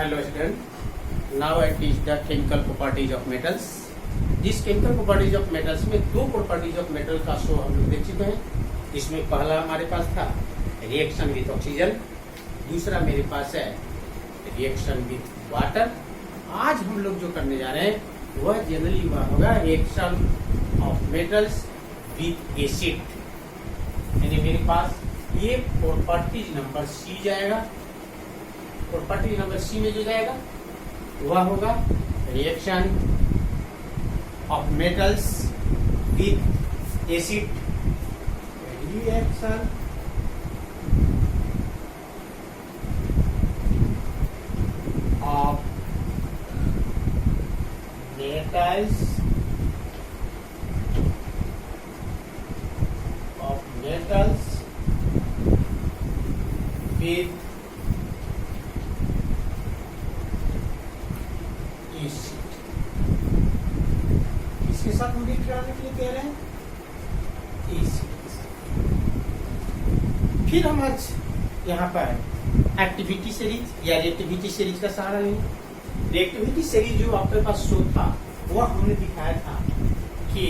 Hello student. Now I teach the chemical properties of metals. जिस chemical properties of metals में दो properties of metal का show हम लोग देख चुके हैं। इसमें पहला हमारे पास था रिएक्शन विथ ऑक्सीजन, दूसरा मेरे पास है रिएक्शन विथ वाटर। आज हम लोग जो करने जा रहे हैं वह जनरली वह होगा reaction of metals with acid. यानी मेरे पास ये प्रॉपर्टीज नंबर सी जाएगा। प्रॉपर्टी नंबर सी में जो जाएगा वह होगा reaction of metals with acid. Reaction of metals with इसके साथ हम लिख कराने के लिए कह रहे हैं फिर हम आज यहाँ पर एक्टिविटी सीरीज या रिएक्टिविटी सीरीज का सहारा लेंगे। रिएक्टिविटी सीरीज जो आपके पास शो था वह हमने दिखाया था कि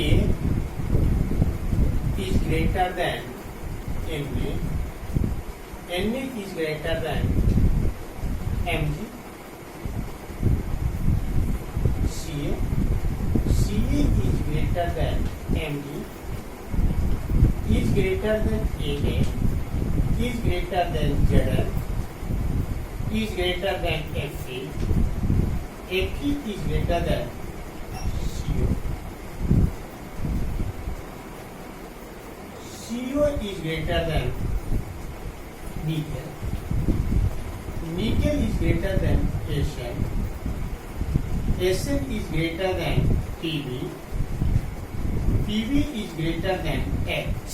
is greater than Na is greater than Mg, Ca is greater than Mg, is greater than Na, is greater than Zn, is greater than Fe, Fe is greater than CO, CO is greater than nickel, nickel is greater than Sn, Sn is greater than Pb, Pb is greater than H,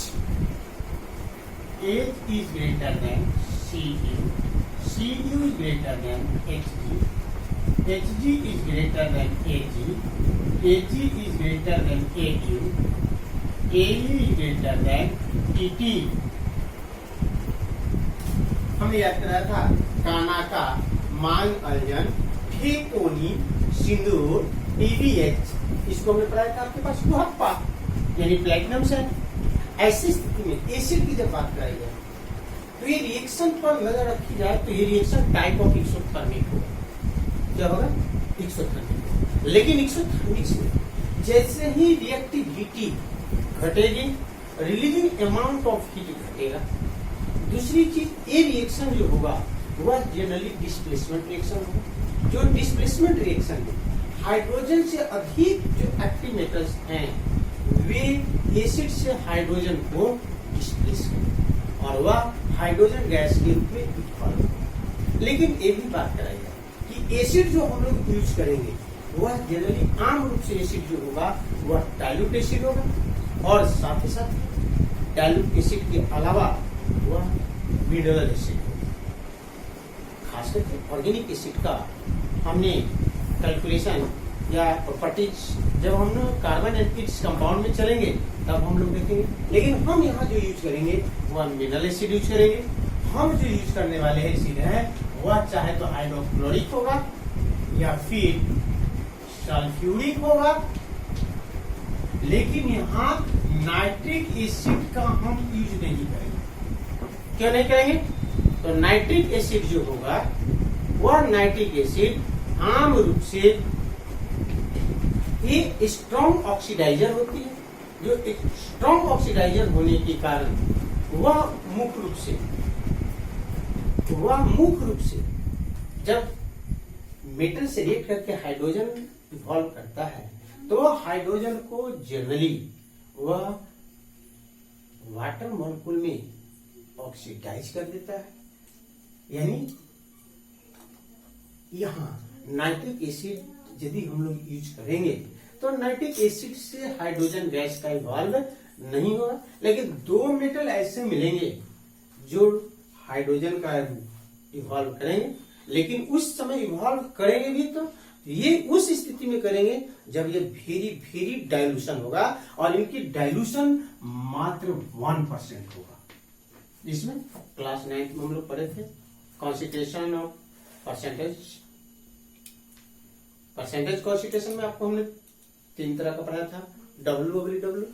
H is greater than Cu, Cu is greater than Hg, Hg is greater than Ag, Ag is greater than Au, Au is greater than Et। हमने याद कराया था काना का मांग अल्जन ठेकोनी सिंदूर PVH, इसको हमने पढ़ाया था आपके पास मुहप्पा यानी प्लेटिनम से। ऐसी स्थिति में एसिड की जब बात कराई जाए तो ये रिएक्शन पर नजर रखी जाए तो ये रिएक्शन टाइप ऑफ एक्सोथर्मिक होगा। क्या होगा? एक्सोथर्मिक। लेकिन एक्सोथर्मिक में जैसे ही रिएक्टिविटी घटेगी रिलीजिंग अमाउंट ऑफ हीट घटेगा। दूसरी चीज ये रिएक्शन जो होगा वह जनरली डिस्प्लेसमेंट रिएक्शन होगा। जो डिस्प्लेसमेंट रिएक्शन में हाइड्रोजन से अधिक जो एक्टिव मेटल्स हैं वे एसिड से हाइड्रोजन को डिस्प्लेस करें और वह हाइड्रोजन गैस के रूप में उत्पन्न हो। लेकिन ये भी बात कराई जाए कि एसिड जो हम लोग यूज करेंगे वह जनरली आम रूप से एसिड जो होगा वह डाइल्यूट एसिड होगा और साथ ही साथ डाइल्यूट एसिड के अलावा वह मिनरल एसिड होगा। खास करके ऑर्गेनिक एसिड का हमने कैलकुलेशन या प्रॉपर्टीज जब हम लोग कार्बन एंड इट्स कंपाउंड में चलेंगे तब हम लोग देखेंगे। लेकिन हम यहाँ जो यूज करेंगे वह मिनरल एसिड यूज करेंगे। हम जो यूज करने वाले हैं एसिड है वह चाहे तो हाइड्रोक्लोरिक होगा या फिर सल्फ्यूरिक होगा। लेकिन यहाँ नाइट्रिक एसिड का हम यूज नहीं करेंगे। क्यों नहीं करेंगे? तो नाइट्रिक एसिड जो होगा वह नाइट्रिक एसिड आम रूप से ये स्ट्रॉन्ग ऑक्सीडाइजर होती है। जो एक स्ट्रॉन्ग ऑक्सीडाइजर होने के कारण वह मुख्य रूप से जब मेटल से रिएक्ट करके हाइड्रोजन इवॉल्व करता है तो हाइड्रोजन को जनरली वह वाटर मॉलिक्यूल में ऑक्सीडाइज कर देता है। यानी यहाँ नाइट्रिक एसिड यदि हम लोग यूज करेंगे तो नाइट्रिक एसिड से हाइड्रोजन गैस का इवॉल्व नहीं होगा। लेकिन दो मेटल ऐसे मिलेंगे जो हाइड्रोजन का इवॉल्व करेंगे, लेकिन उस समय इवॉल्व करेंगे भी तो ये उस स्थिति में करेंगे जब ये वेरी डाइल्यूशन होगा और इनकी डाइल्यूशन मात्र 1% होगा। इसमें क्लास 9 में हम लोग पढ़े थे concentration of percentage percentage concentration में आपको हमने 3 तरह का पढ़ाया था, W/W,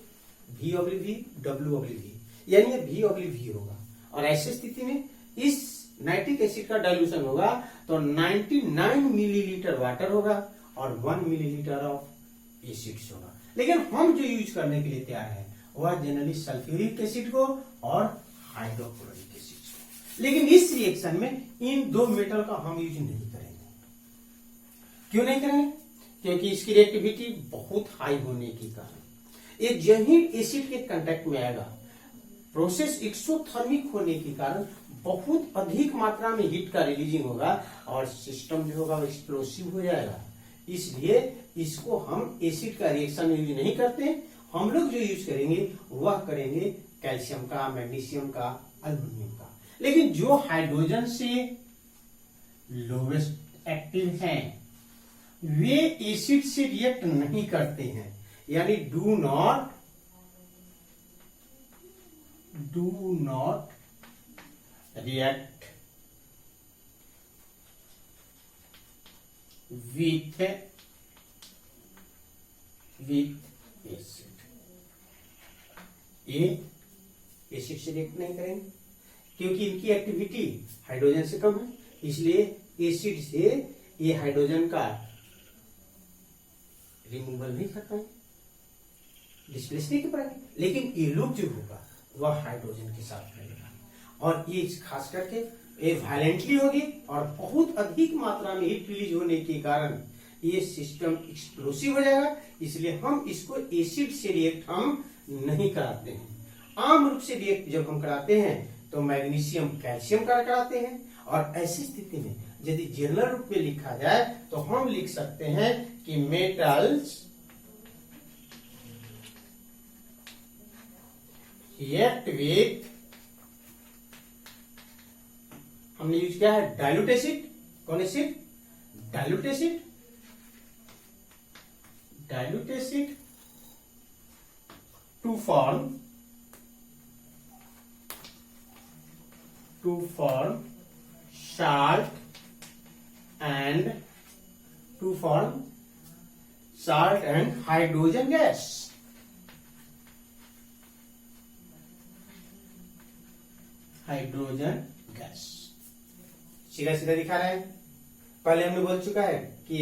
V/V, W/V, यानी ये V/V होगा। और ऐसी स्थिति में इस नाइट्रिक एसिड का डाइल्यूशन होगा तो 99 मिलीलीटर वाटर होगा और 1 मिलीलीटर ऑफ एसिड्स होगा। लेकिन हम जो यूज करने के लिए तैयार है वह जनरली सल्फ्यूरिक एसिड को और हाइड्रोक्लोरिक एसिड को। लेकिन इस रिएक्शन में इन दो मेटल का हम यूज नहीं करेंगे। क्यों नहीं करेंगे? क्योंकि इसकी रिएक्टिविटी बहुत हाई होने के कारण ये जहीं एसिड के कांटेक्ट में आएगा, प्रोसेस एक्सोथर्मिक होने के कारण बहुत अधिक मात्रा में हीट का रिलीजिंग होगा और सिस्टम जो होगा वो एक्सप्लोसिव हो जाएगा। इसलिए इसको हम एसिड का रिएक्शन में यूज नहीं करते। हम लोग जो यूज करेंगे वह करेंगे कैल्शियम का, मैग्नीशियम का, अल्युमिनियम का। लेकिन जो हाइड्रोजन से लोवेस्ट एक्टिव हैं वे एसिड से रिएक्ट नहीं करते हैं, यानी do not react with acid। ये एसिड से रिएक्ट नहीं करेंगे क्योंकि इनकी एक्टिविटी हाइड्रोजन से कम है, इसलिए एसिड से ये हाइड्रोजन का रिमूवल नहीं कर पाएंगे, डिस्प्लेस नहीं कर पाएंगे। लेकिन ये लूप जो होगा वह हाइड्रोजन के साथ रहेगा और ये खास करके ये वायलेंटली होगी और बहुत अधिक मात्रा में हीट रिलीज होने के कारण ये सिस्टम एक्सप्लोसिव हो जाएगा। इसलिए हम इसको एसिड से रिएक्ट हम नहीं कराते हैं। आम रूप से रिएक्ट जब हम कराते हैं तो मैग्नीशियम कैल्शियम का कराते हैं। और ऐसी स्थिति में यदि जनरल रूप में लिखा जाए तो हम लिख सकते हैं कि मेटल्स रिएक्ट विथ, हमने यूज किया है डाइल्यूट एसिड। कौन acid? Dilute acid. Dilute acid to form salt and hydrogen gas। Hydrogen gas सीधा सीधा दिखा रहा है। पहले हमने बोल चुका है कि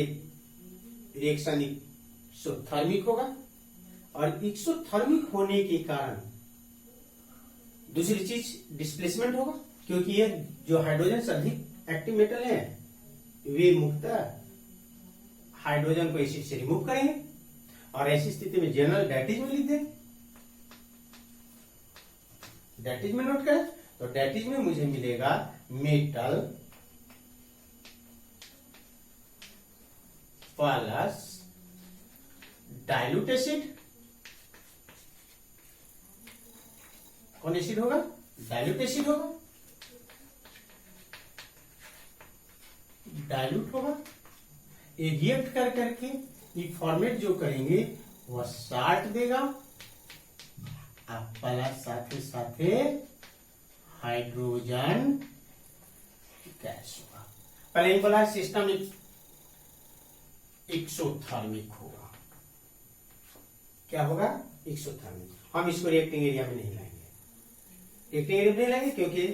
रिएक्शन एक्सोथर्मिक होगा और एक्सोथर्मिक होने के कारण दूसरी चीज डिस्प्लेसमेंट होगा, क्योंकि ये जो हाइड्रोजन से अधिक एक्टिव मेटल है वे मुक्तः हाइड्रोजन को एसिड से रिमूव करेंगे। और ऐसी स्थिति में जनरल डैटिज में लिख दें। डैटिज में नोट करें तो डैटिज में मुझे मिलेगा मेटल प्लस डाइल्यूट एसिड। कौन एसिड होगा? डाइल्यूट एसिड होगा। डाइल्यूट होगा, ये रिएक्ट कर करके ये फॉर्मेट जो करेंगे वह साल्ट देगा प्लस साथे साथे हाइड्रोजन गैस होगा। पहले ही बोला सिस्टम एक्सोथर्मिक होगा। क्या होगा? एक्सोथर्मिक। हम इसको रिएक्टिंग एरिया में नहीं लाएंगे, रिएक्टिंग एरिया में नहीं लाएंगे क्योंकि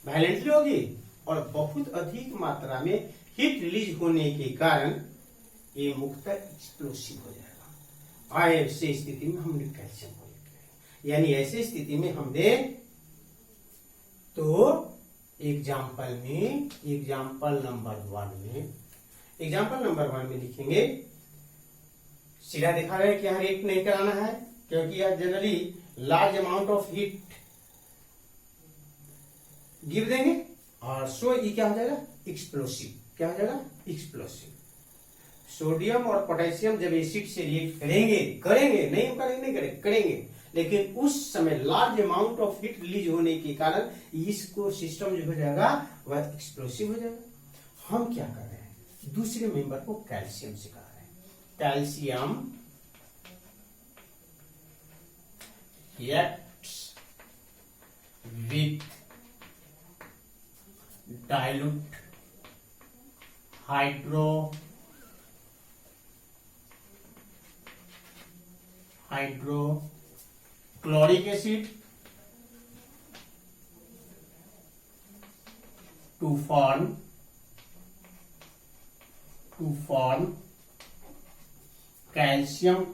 वायलेंटली होगी और बहुत अधिक मात्रा में हीट रिलीज होने के कारण ये मुक्तः एक्सप्लोसिव हो जाएगा। ऐसे स्थिति में हमने कैल्शियम को लिखा, यानी ऐसे स्थिति में हम दे तो एग्जाम्पल नंबर 1 में लिखेंगे। सीधा दिखा रहे हैं कि यहाँ रिएक्ट नहीं कराना है क्योंकि यह generally large amount of heat give देंगे और सो ये क्या हो जाएगा? एक्सप्लोसिव। क्या हो जाएगा? एक्सप्लोसिव। सोडियम और पोटेशियम जब एसिड से रिएक्ट करेंगे, लेकिन उस समय large amount of heat release होने के कारण इसको सिस्टम जो हो जाएगा वह एक्सप्लोसिव हो जाएगा। हम क्या कर रहे हैं? दूसरे मेंबर को कैल्शियम से करा रहे हैं। Calcium reacts with dilute hydrochloric acid to form calcium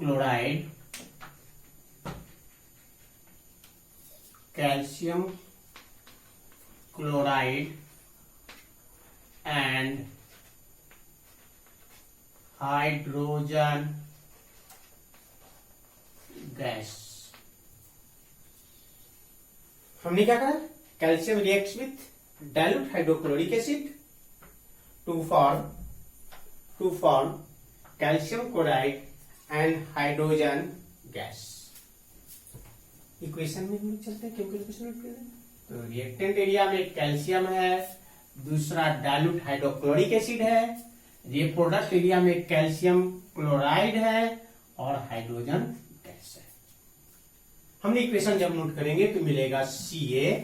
chloride and hydrogen gas. हमने क्या करा, calcium reacts with dilute hydrochloric acid to form calcium chloride and hydrogen gas. Equation में हम चलते हैं, केमिकल इक्वेशन नोट कर लें। तो रिएक्टेंट एरिया में कैल्शियम है, दूसरा डाइल्यूट हाइड्रोक्लोरिक एसिड है, ये प्रोडक्ट एरिया में कैल्शियम क्लोराइड है और हाइड्रोजन गैस है। हमने इक्वेशन जब नोट करेंगे तो मिलेगा Ca,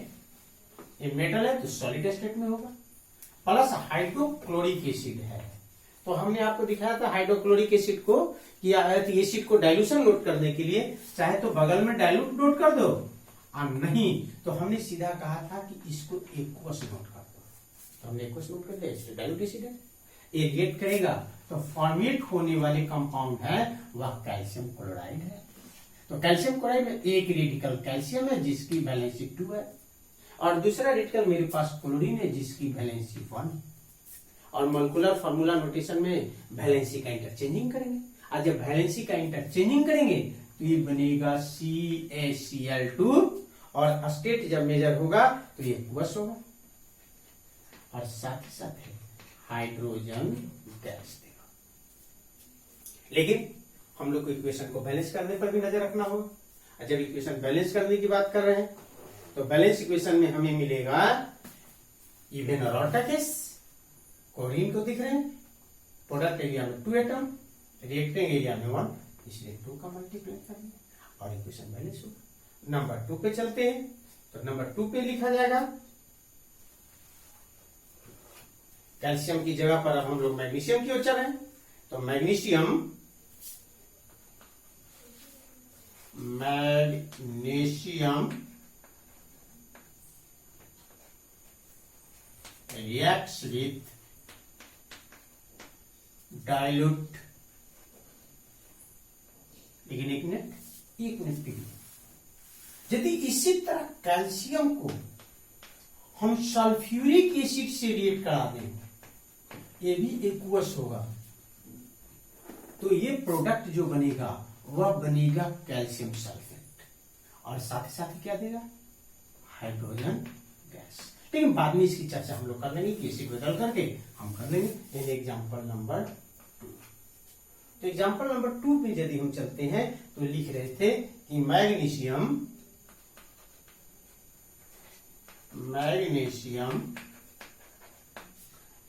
ये मेटल है तो सॉलिड स्टेट में होगा, प्लस हाइड्रोक्लोरिक एसिड है। तो हमने आपको दिखाया था हाइड्रोक्लोरिक एसिड को कि एसिड को डाइल्यूशन नोट करने के लिए चाहे तो बगल में डाइल्यूट नोट कर दो और नहीं तो हमने सीधा कहा था कि इसको एक्वस नोट कर दो। तो हमने एक्वस नोट कर दिया, इसलिए डाइल्यूट एसिड है। ये रिएक्ट करेगा तो फॉर्मेट होने वाले कंपाउंड है वह कैल्शियम क्लोराइड है। तो कैल्शियम क्लोराइड में एक रेडिकल कैल्शियम है जिसकी वैलेंसी 2 है और दूसरा रेडिकल मेरे पास क्लोरीन है जिसकी वैलेंसी 1 है। और मोलिकुलर फार्मूला नोटेशन में वैलेंसी का इंटरचेंजिंग करेंगे और जब वैलेंसी का इंटरचेंजिंग करेंगे तो ये बनेगा CaCl2 और स्टेट जब मेजर होगा तो ये एक्वस होगा और साथ ही साथ हाइड्रोजन गैस देगा। लेकिन हम लोग को इक्वेशन को बैलेंस करने पर भी नजर रखना होगा। जब इक्वेशन बैलेंस करने की बात कर रहे हैं तो बैलेंस इक्वेशन में हमें मिलेगा इवन और ऑड केस, क्लोरीन को दिख रहे हैं, प्रोडक्ट एरिया में 2 एटम, रिएक्टिंग एरिया में 1, इसलिए 2 का मल्टीप्लाई करेंगे और इक्वेशन बैलेंस होगा। नंबर 2 पे चलते हैं तो नंबर 2 पे लिखा जाएगा कैल्शियम की जगह पर हम लोग मैग्नीशियम की ओर चले तो मैग्नीशियम reacts with dilute एक मिनट यदि इसी तरह कैल्शियम को हम सल्फ्यूरिक एसिड से रिएक्ट करा दें ये भी एक्वस होगा तो ये प्रोडक्ट जो बनेगा वह बनेगा कैल्शियम सल्फेट और साथ ही साथ क्या देगा हाइड्रोजन गैस। लेकिन बाद में इसकी चर्चा हम लोग कर लेंगे कि एसिड बदल करके हम कर लेंगे। एग्जाम्पल नंबर 2 तो एग्जाम्पल नंबर 2 पे यदि हम चलते हैं तो लिख रहे थे कि magnesium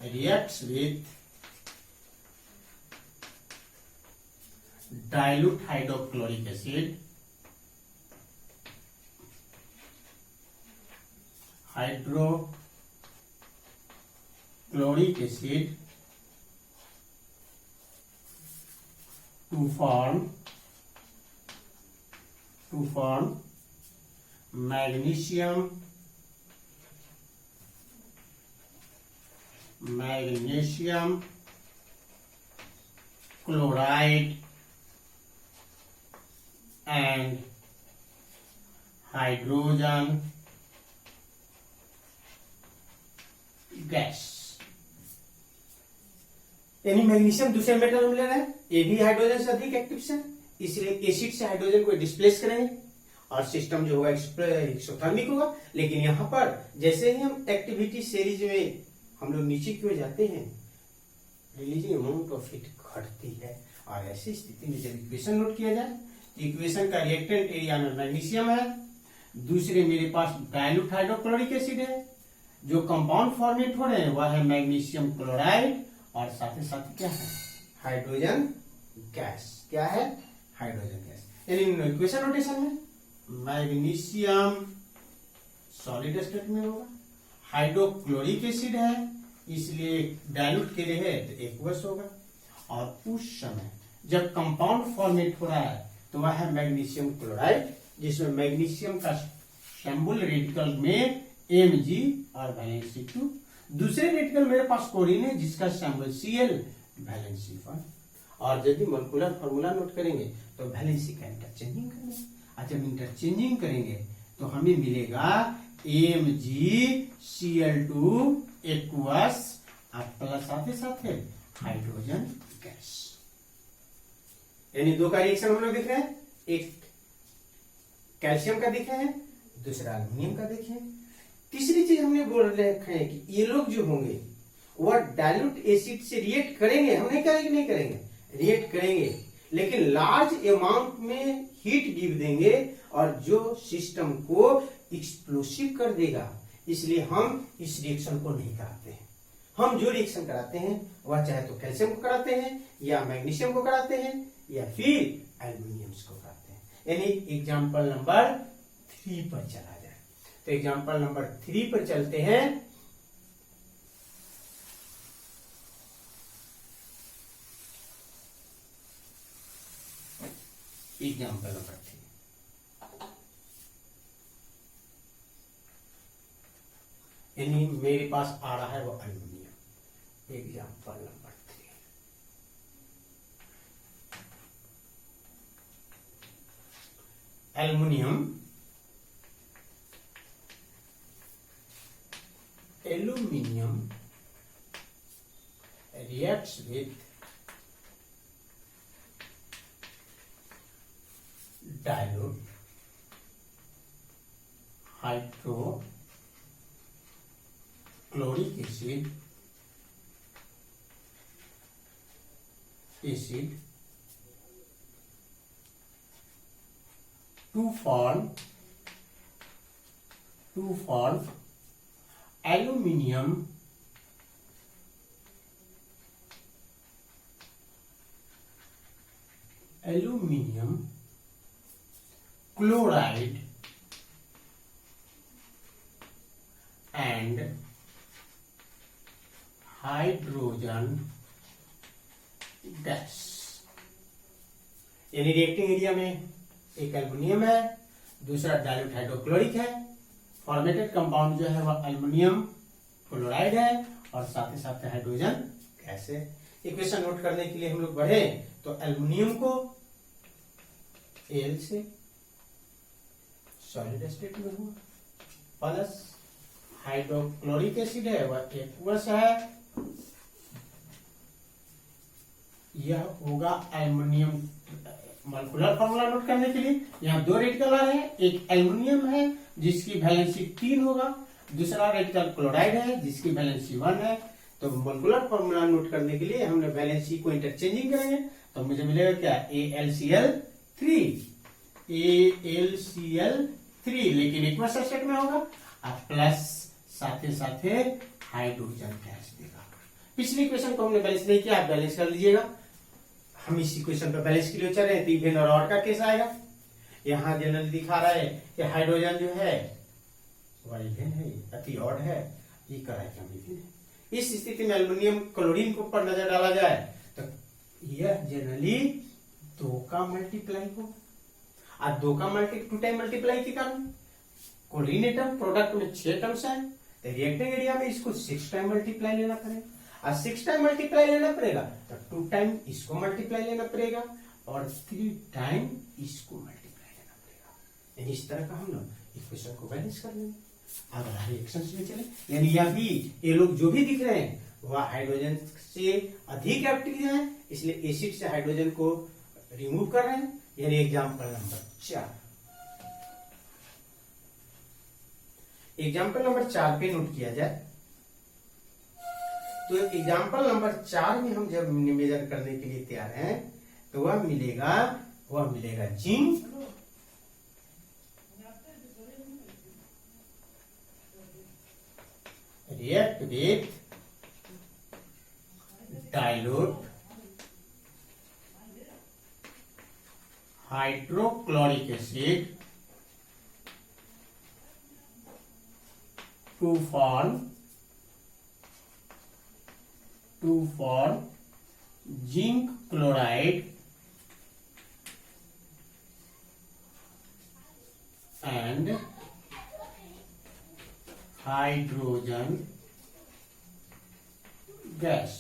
reacts with dilute hydrochloric acid, hydrochloric acid to form magnesium chloride and hydrogen gas. यानी मैग्नीशियम दूसरे मेटल में ले रहे हैं, ये भी हाइड्रोजन से अधिक एक्टिव है, इसलिए एसिड से हाइड्रोजन को डिस्प्लेस करेंगे और सिस्टम जो होगा एक्सोथर्मिक होगा। लेकिन यहाँ पर जैसे ही हम एक्टिविटी सीरीज में हम लोग नीचे की ओर जाते हैं रिलीजिंग अमाउंट ऑफ हीट घटती है और ऐसी स्थिति में जब इक्वेशन नोट किया जाए तो इक्वेशन का रिएक्टेंट एरिया में मैग्नीशियम है, दूसरे मेरे पास डाइल्यूट हाइड्रोक्लोरिक एसिड है, जो कंपाउंड फॉर्मेट हो रहे हैं वह है मैग्नीशियम क्लोराइड और साथ ही साथ क्या है हाइड्रोजन गैस। क्या है हाइड्रोजन गैस। यानी इक्वेशन नोटेशन में मैग्नीशियम सॉलिड स्टेट में होगा, हाइड्रोक्लोरिक एसिड है इसलिए डाइल्यूट के लिए है तो एक्वस होगा और उस समय जब कंपाउंड फॉर्मेट हो रहा है तो वह है मैग्नीशियम क्लोराइड, जिसमें मैग्नीशियम का सिंबल रेडिकल में Mg और वैलेंसी 2। दूसरे रेडिकल मेरे पास क्लोरीन है जिसका सिंबल Cl, वैलेंसी 1। और यदि मोलेकुलर फॉर्मूला नोट करेंगे तो वैलेंसी का इंटरचेंजिंग करेंगे, और जब इंटरचेंजिंग करेंगे तो हमें मिलेगा MgCl2 एक्वस प्लस साथ है हाइड्रोजन गैस। यानी दो का रिएक्शन हम लोग देख रहे हैं, एक कैल्शियम का देखे हैं, दूसरा एल्युमिनियम का देखे हैं। तीसरी चीज हमने बोल रखे हैं कि ये लोग जो होंगे वह डाइल्यूट एसिड से रिएक्ट करेंगे, हम नहीं करेंगे, नहीं करेंगे, रिएक्ट करेंगे, लेकिन लार्ज अमाउंट में हीट गिव देंगे और जो सिस्टम को एक्सप्लोसिव कर देगा। इसलिए हम इस रिएक्शन को नहीं कराते हैं। हम जो रिएक्शन कराते हैं वह चाहे तो कैल्शियम को कराते हैं या मैग्नीशियम को कराते हैं या फिर एल्युमिनियम को कराते हैं। यानी एग्जाम्पल नंबर 3 पर चला जाए, तो एग्जाम्पल नंबर 3 पर चलते हैं। एग्जाम्पल नंबर 3, यानी मेरे पास आ रहा है वो aluminium. Example number 3, aluminium reacts with dilute hydrochloric acid to form aluminium chloride and hydrogen gas। यानी रिएक्टिंग एरिया में एक एल्युमिनियम है, दूसरा डाइल्यूट हाइड्रोक्लोरिक है, फॉर्मेटेड कंपाउंड जो है वह एल्युमिनियम क्लोराइड है और साथ ही साथ हाइड्रोजन गैस है। इक्वेशन नोट करने के लिए हम लोग बढ़े तो एल्युमिनियम को Al से सॉलिड स्टेट में हुआ, प्लस हाइड्रोक्लोरिक एसिड है वह एक्वस है, यह होगा एल्युमिनियम। मोलेकुलर फॉर्मूला नोट करने के लिए यहाँ दो रेडिकल आ रहे हैं, एक एल्युमिनियम है जिसकी वैलेंसी 3 होगा, दूसरा रेडिकल क्लोराइड है जिसकी वैलेंसी 1 है। तो मोलेकुलर फॉर्मूला नोट करने के लिए हमने वैलेंसी को इंटरचेंजिंग करेंगे तो मुझे मिलेगा क्या, AlCl3, लेकिन एक्वस स्टेट में होगा, और प्लस साथ हाइड्रोजन गैस देगा। पिछली इक्वेशन को हमने बैलेंस नहीं किया, आप बैलेंस कर लीजिएगा। हम इस इक्वेशन पे बैलेंस के लिए चल रहे हैं, तो इवेन और ऑड का केस आएगा। यहाँ जनरली दिखा रहा है कि हाइड्रोजन जो है वह इवेन है, अति ऑड है, ये कराएगा इवेन है। इस स्थिति में एल्युमिनियम क्लोरीन के ऊपर नजर डाला जाए तो यह जनरली 2 का मल्टीप्लाई होगा, और 2 का 2 टाइम मल्टीप्लाई के कारण क्लोरीन एटम प्रोडक्ट में 6 टर्म्स है, तो रिएक्टिंग एरिया में इसको 6 टाइम मल्टीप्लाई लेना पड़ेगा, और 6 टाइम मल्टीप्लाई लेना पड़ेगा तो 2 टाइम इसको मल्टीप्लाई लेना पड़ेगा और 3 टाइम इसको मल्टीप्लाई लेना पड़ेगा। यानी इस तरह का हम लोग इक्वेशन को बैलेंस कर लेंगे। अगर रिएक्शन में चले, यानी यह भी ये लोग जो भी दिख रहे हैं वह हाइड्रोजन से अधिक एक्टिव है, इसलिए एसिड से हाइड्रोजन को रिमूव कर रहे हैं। यानी एग्जाम्पल नंबर 4, एग्जाम्पल नंबर 4 पे नोट किया जाए तो एग्जाम्पल नंबर 4 में हम जब मेजर करने के लिए तैयार हैं तो वह मिलेगा zinc react with dilute hydrochloric acid to form zinc chloride hydrogen gas.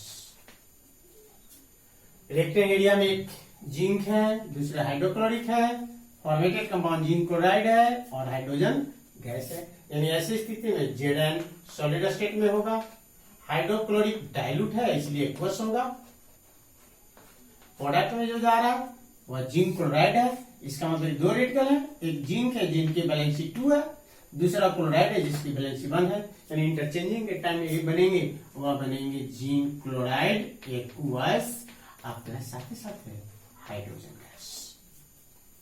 Reactant area में एक जिंक है, दूसरा हाइड्रोक्लोरिक है, फॉर्मेटेड कंपाउंड जिंक क्लोराइड है और हाइड्रोजन गैस है। यानी ऐसी स्थिति में Zn सॉलिड स्टेट में होगा, हाइड्रोक्लोरिक डाइल्यूट है इसलिए एक्वस होगा। प्रोडक्ट में जो जा रहा है वह जिंक क्लोराइड है, इसका मतलब दो रेडिकल है, एक जिंक है जिनकी वैलेंसी 2 है, दूसरा क्लोराइड है जिसकी वैलेंसी 1 है। यानी इंटरचेंजिंग के टाइम में ये बनेंगे, वह बनेंगे जिंक क्लोराइड एक्वस प्लस साथ ही साथ है हाइड्रोजन गैस।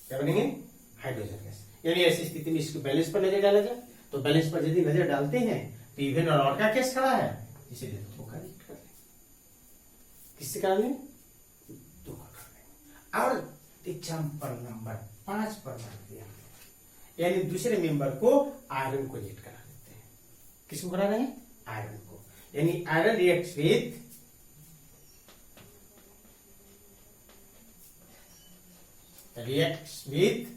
क्या बनेंगे? Hydrogen gas. यानी ऐसी स्थिति में इसको बैलेंस पर नजर डाला जाए तो बैलेंस पर यदि नजर डालते हैं तो इवन और ऑड का केस खड़ा है, इसीलिए दो का रीड कर लें। किससे करा लें? दो का कर लें। और एग्जाम्पल नंबर 5 पर मानते हैं, यानी दूसरे मेंबर को आयरन को रीड करा देते हैं। किसको करा रहे हैं? आयरन को। यानी iron reacts with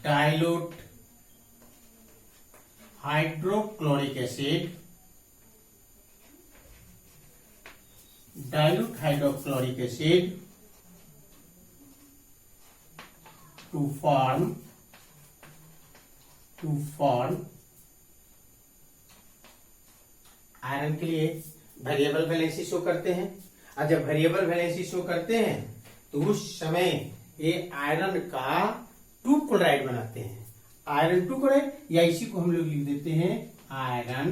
dilute hydrochloric acid, dilute hydrochloric acid to form iron के लिए वेरिएबल वैलेंसी शो करते हैं। और जब वेरिएबल वैलेंसी शो करते हैं तो उस समय ये आयरन का 2 क्लोराइड बनाते हैं। आयरन 2 क्लोराइड, या इसी को हम लोग लिख देते हैं iron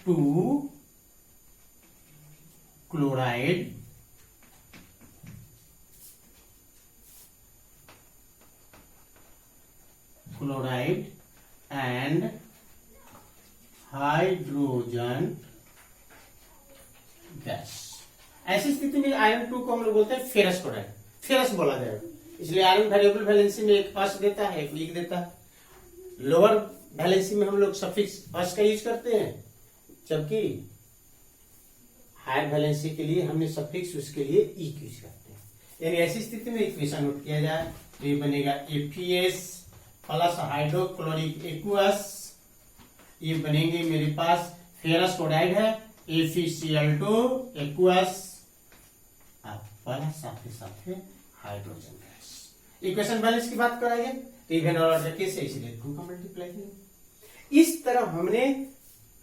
2 chloride and hydrogen gas. ऐसी स्थिति में आयरन 2 को हम लोग बोलते हैं फेरस क्लोराइड, फेरस बोला जाएगा। इसलिए आयरन वेरिएबल वैलेंसी में एक अस देता है, एक लिख देता है। लोअर वैलेंसी में हम लोग सफिक्स अस का यूज करते हैं, जबकि हायर वैलेंसी के लिए हमने सफिक्स उसके लिए ई यूज करते हैं। यानी ऐसी स्थिति में इक्वेशन नोट किया जाए तो ये बनेगा एफीएस प्लस हाइड्रोक्लोरिक एक्वस, ये बनेंगे मेरे पास फेरस क्लोराइड है FeCl2 एक्वस प्लस साथ ही हाइड्रोजन गैस। इक्वेशन बैलेंस की बात कराइए तो इवन और ऑर्डर केस है, इसलिए 2 का मल्टीप्लाई किया। इस तरह हमने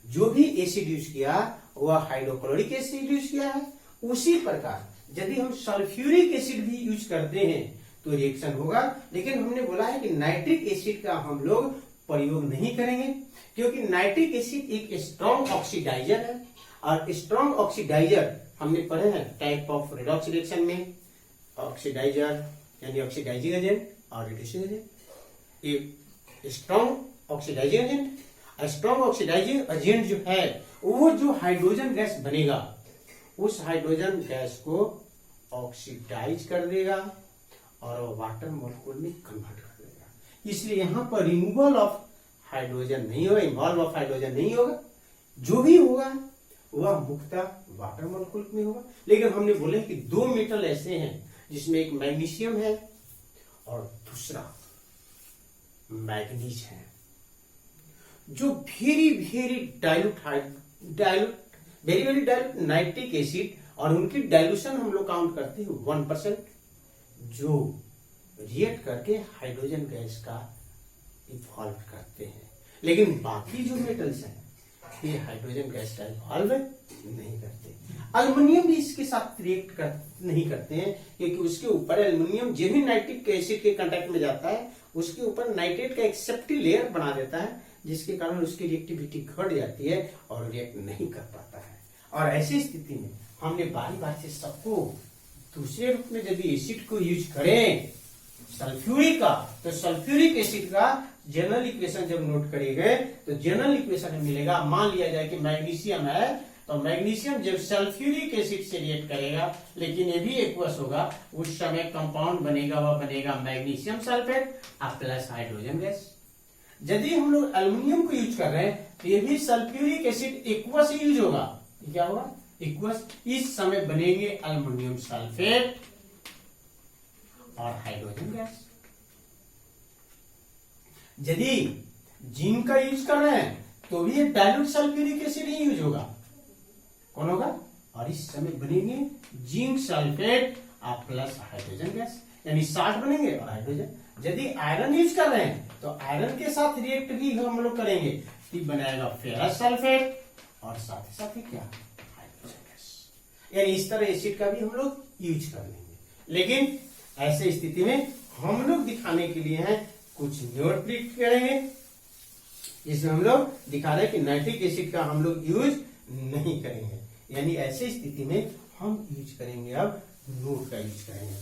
जो भी एसिड यूज किया वह हाइड्रोक्लोरिक एसिड यूज किया है। उसी प्रकार यदि हम सल्फ्यूरिक एसिड भी यूज करते हैं तो रिएक्शन होगा, लेकिन हमने बोला है कि नाइट्रिक एसिड का हम लोग प्रयोग नहीं करेंगे, क्योंकि नाइट्रिक एसिड एक स्ट्रॉन्ग ऑक्सीडाइजर है। और स्ट्रॉन्ग ऑक्सीडाइजर हमने पढ़े हैं टाइप ऑफ रेडॉक्स रिएक्शन में, ऑक्सीडाइजर यानी ऑक्सीडाइजिंग एजेंट और रिड्यूसिंग एजेंट। ये strong oxidising agent, strong oxidising agent जो है वो जो हाइड्रोजन गैस बनेगा उस हाइड्रोजन गैस को ऑक्सीडाइज कर देगा और वाटर मॉलिक्यूल में कन्वर्ट कर देगा। इसलिए यहां पर रिमूवल ऑफ हाइड्रोजन नहीं होगा, इन्वॉल्व ऑफ हाइड्रोजन नहीं होगा। जो भी होगा वह मुख्यतः वाटर मॉलिक्यूल में होगा। लेकिन हमने बोले कि 2 मेटल ऐसे हैं जिसमें एक मैग्नीशियम है और दूसरा मैग्नीज है, जो very very dilute nitric acid, और उनकी डाइल्यूशन हम लोग काउंट करते हैं 1%, जो रिएक्ट करके हाइड्रोजन गैस का इवॉल्व करते हैं। लेकिन बाकी जो मेटल्स हैं ये हाइड्रोजन गैस का इवॉल्व नहीं करते। अल्युमिनियम भी इसके साथ रिएक्ट नहीं करते हैं, क्योंकि उसके ऊपर एल्युमिनियम जब भी नाइट्रिक एसिड के कांटेक्ट में जाता है उसके ऊपर नाइट्रेट का एक सेफ्टी लेयर बना देता है, जिसके कारण उसकी रिएक्टिविटी घट जाती है और रिएक्ट नहीं कर पाता है। और ऐसी स्थिति में हमने बारी बारी से सबको दूसरे रूप में यदि एसिड को यूज करें सल्फ्यूरिक का, तो सल्फ्यूरिक एसिड का जनरल इक्वेशन जब नोट करेंगे तो जनरल इक्वेशन में मिलेगा, मान लिया जाए कि मैग्नीशियम है तो मैग्नीशियम जब सल्फ्यूरिक एसिड से रिएक्ट करेगा लेकिन ये भी एक्वस होगा, उस समय कंपाउंड बनेगा, वह बनेगा magnesium sulphate plus hydrogen gas. यदि हम लोग एल्युमिनियम को यूज कर रहे हैं तो ये भी सल्फ्यूरिक एसिड एक्वस यूज होगा। क्या होगा? एक्वस। इस समय बनेंगे एल्युमिनियम सल्फेट और हाइड्रोजन गैस। यदि जिंक का यूज कर रहे हैं तो भी डाइल्यूट सल्फ्यूरिक एसिड ही यूज होगा। कौन होगा? और इस समय बनेंगे जिंक सल्फेट और प्लस हाइड्रोजन गैस, यानी 60 बनेंगे और हाइड्रोजन। यदि आयरन यूज कर रहे हैं तो आयरन के साथ रिएक्ट भी हम लोग करेंगे, तो बनेगा फेरस सल्फेट और साथ ही क्या? Hydrogen gas. यानी इस तरह एसिड का भी हम लोग यूज कर लेंगे। लेकिन ऐसे स्थिति में हम लोग दिखाने के लिए हैं कुछ नोट लिख करेंगे, जिसमें हम लोग दिखा रहे हैं कि नाइट्रिक एसिड का हम लोग यूज नहीं करेंगे। यानी ऐसे स्थिति में हम यूज करेंगे, अब नोट का यूज करेंगे।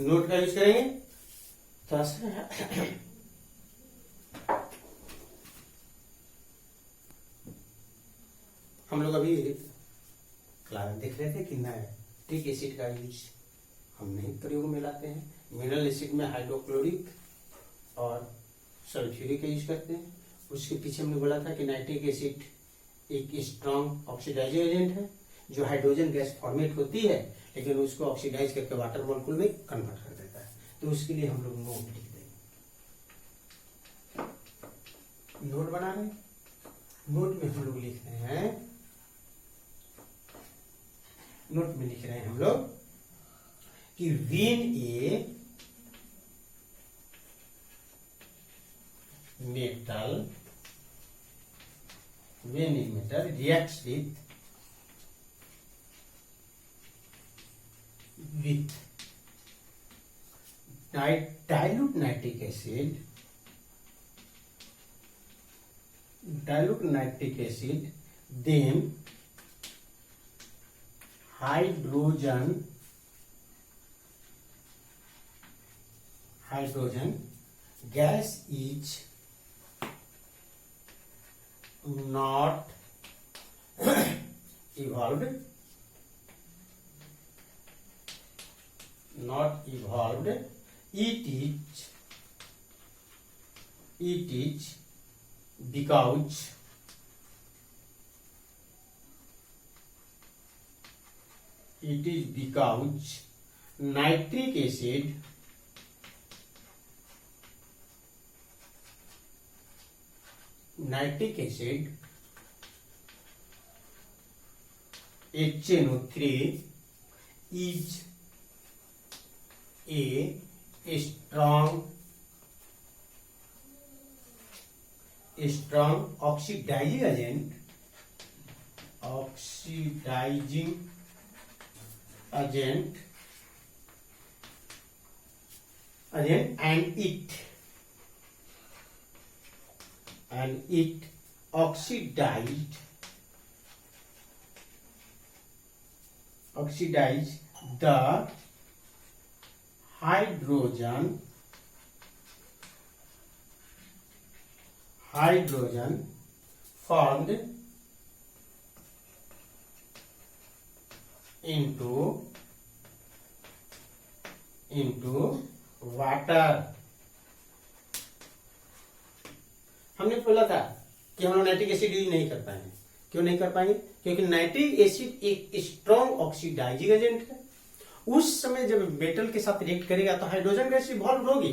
नोट का यूज करेंगे थोड़ा सा हम लोग अभी क्लास देख रहे थे कि नाइट्रिक एसिड का यूज हम नहीं प्रयोग में लाते हैं। मिनरल एसिड में हाइड्रोक्लोरिक और सल्फ्यूरिक का यूज करते हैं। उसके पीछे हमने बोला था कि नाइट्रिक एसिड एक स्ट्रॉन्ग ऑक्सीडाइजिंग एजेंट है, जो हाइड्रोजन गैस फॉर्मेट होती है लेकिन उसको ऑक्सीडाइज करके वाटर मॉलिक्यूल में कन्वर्ट कर देता है। तो उसके लिए हम लोग नोट लिख देंगे। नोट बना रहे हैं, नोट में हम लोग लिख रहे हैं, नोट में लिख रहे हैं हम लोग कि when A metal reacts with dilute nitric acid, then hydrogen gas is not evolved, it is because nitric acid HNO3 is a strong oxidizing agent, and it oxidized the hydrogen formed into water। हमने बोला था कि हम लोग nitric acid use नहीं कर पाएंगे। क्यों नहीं कर पाएंगे? क्योंकि नाइट्रिक एसिड एक स्ट्रॉन्ग ऑक्सीडाइजिंग एजेंट है। उस समय जब मेटल के साथ रिएक्ट करेगा तो हाइड्रोजन गैस इवॉल्व होगी,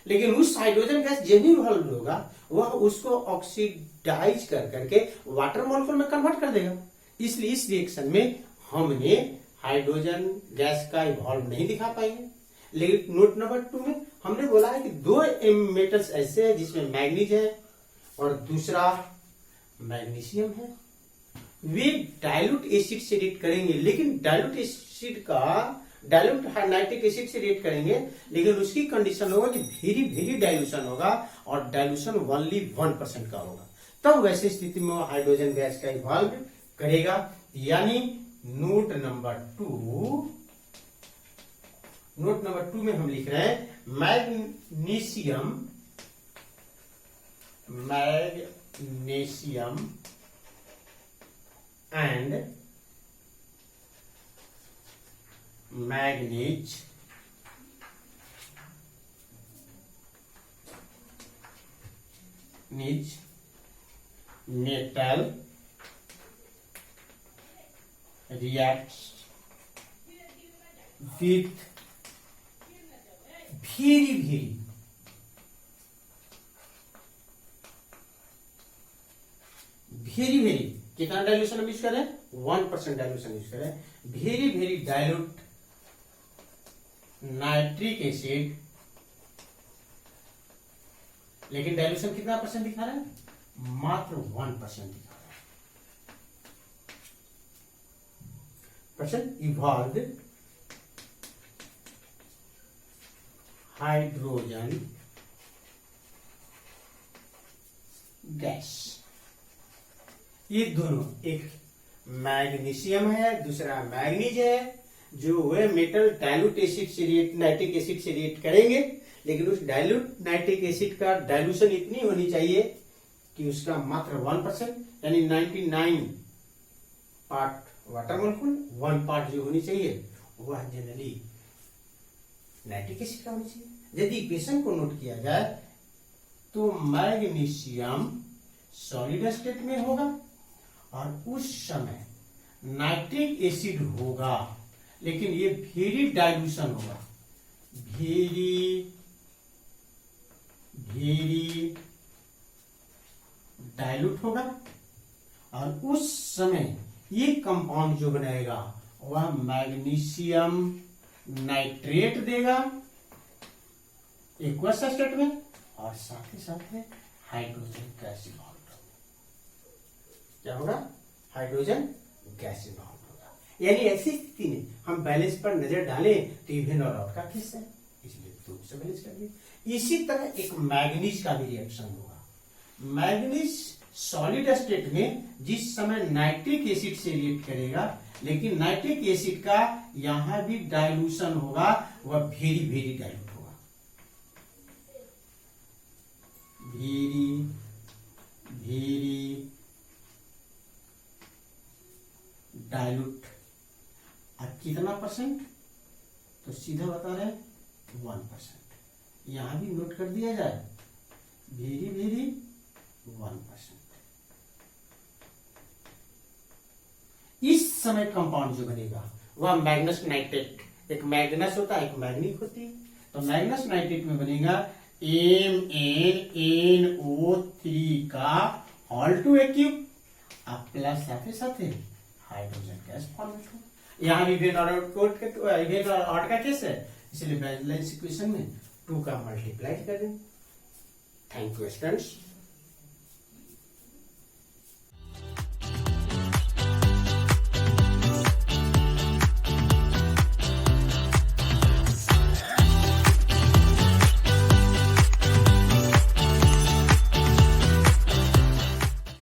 लेकिन उस हाइड्रोजन गैस जब भी इवॉल्व होगा वह उसको ऑक्सीडाइज करके वाटर मॉलिक्यूल में कन्वर्ट कर देगा। इसलिए इस रिएक्शन में हमने हाइड्रोजन गैस का इवॉल्व नहीं दिखा पाएंगे। लेकिन नोट नंबर 2 में हमने बोला है कि 2 मेटल्स ऐसे हैं जिसमें मैग्नीज है और दूसरा मैग्नीशियम है। वे डाइल्यूट एसिड से रिएक्ट करेंगे, लेकिन डाइल्यूट नाइट्रिक एसिड से रिएक्ट करेंगे, लेकिन उसकी कंडीशन होगा कि वेरी डाइल्यूशन होगा और डाइल्यूशन ओनली 1% का होगा। तब वैसे स्थिति में वो हाइड्रोजन गैस का इवॉल्व करेगा। यानी नोट नंबर 2 में हम लिख रहे हैं magnesium and manganese metal reacts with very very very, कितना डाइल्यूशन हम यूज करें, 1% डाइल्यूशन यूज करें, very very dilute nitric acid, लेकिन डाइल्यूशन कितना परसेंट दिखा रहा है, मात्र 1% दिखा रहा है। Percent evolve hydrogen gas. ये दोनों, एक मैग्नीशियम है, दूसरा मैग्नीज है, जो वे मेटल डाइल्यूट एसिड से नाइट्रिक एसिड से रिएक्ट करेंगे, लेकिन उस डाइल्यूट नाइट्रिक एसिड का डाइल्यूशन इतनी होनी चाहिए कि उसका मात्र 1%, यानी 99 पार्ट वाटर मोलिक्यूल 1 पार्ट जो होनी चाहिए वह जनरली नाइट्रिक एसिड का होनी चाहिए। यदि इक्वेशन को नोट किया जाए तो मैग्नीशियम सॉलिड स्टेट में होगा और उस समय नाइट्रिक एसिड होगा, लेकिन ये वेरी डाइल्यूशन होगा, वेरी वेरी डाइल्यूट होगा, और उस समय ये कंपाउंड जो बनाएगा वह मैग्नीशियम नाइट्रेट देगा एक्वस स्टेट में, और साथ ही साथ में हाइड्रोजन गैस इवॉल्व होगा। क्या होगा, हाइड्रोजन गैस इवॉल्व होगा। यानी ऐसी स्थिति में हम बैलेंस पर नजर डालें तो इवन और आउट का केस है, इसलिए तो से बैलेंस कर दिए। इसी तरह एक मैग्नीज का भी रिएक्शन होगा। मैग्नीज सॉलिड स्टेट में जिस समय नाइट्रिक एसिड से रिएक्ट करेगा, लेकिन नाइट्रिक एसिड का यहां भी डाइल्यूशन होगा, वह वेरी वेरी डाइल्यूट होगा, वेरी वेरी डाइल्यूट। अब कितना परसेंट, तो सीधा बता रहे हैं 1%। यहां भी नोट कर दिया जाए, वेरी वेरी 1%। इस समय कंपाउंड जो बनेगा वह मैग्नस नाइट्रेट, एक मैग्नस होता है, एक मैग्नीक होती है, तो मैग्नस नाइट्रेट में बनेगा MnNO3 का ऑल टू एक्यूब, अब प्लस साथ साथ हाइड्रोजन गैस फॉर्मेट हो। यहाँ इवेन और आउट का केस है, इसलिए बैलेंस इक्वेशन में 2 का मल्टीप्लाई कर दें। Thank you students.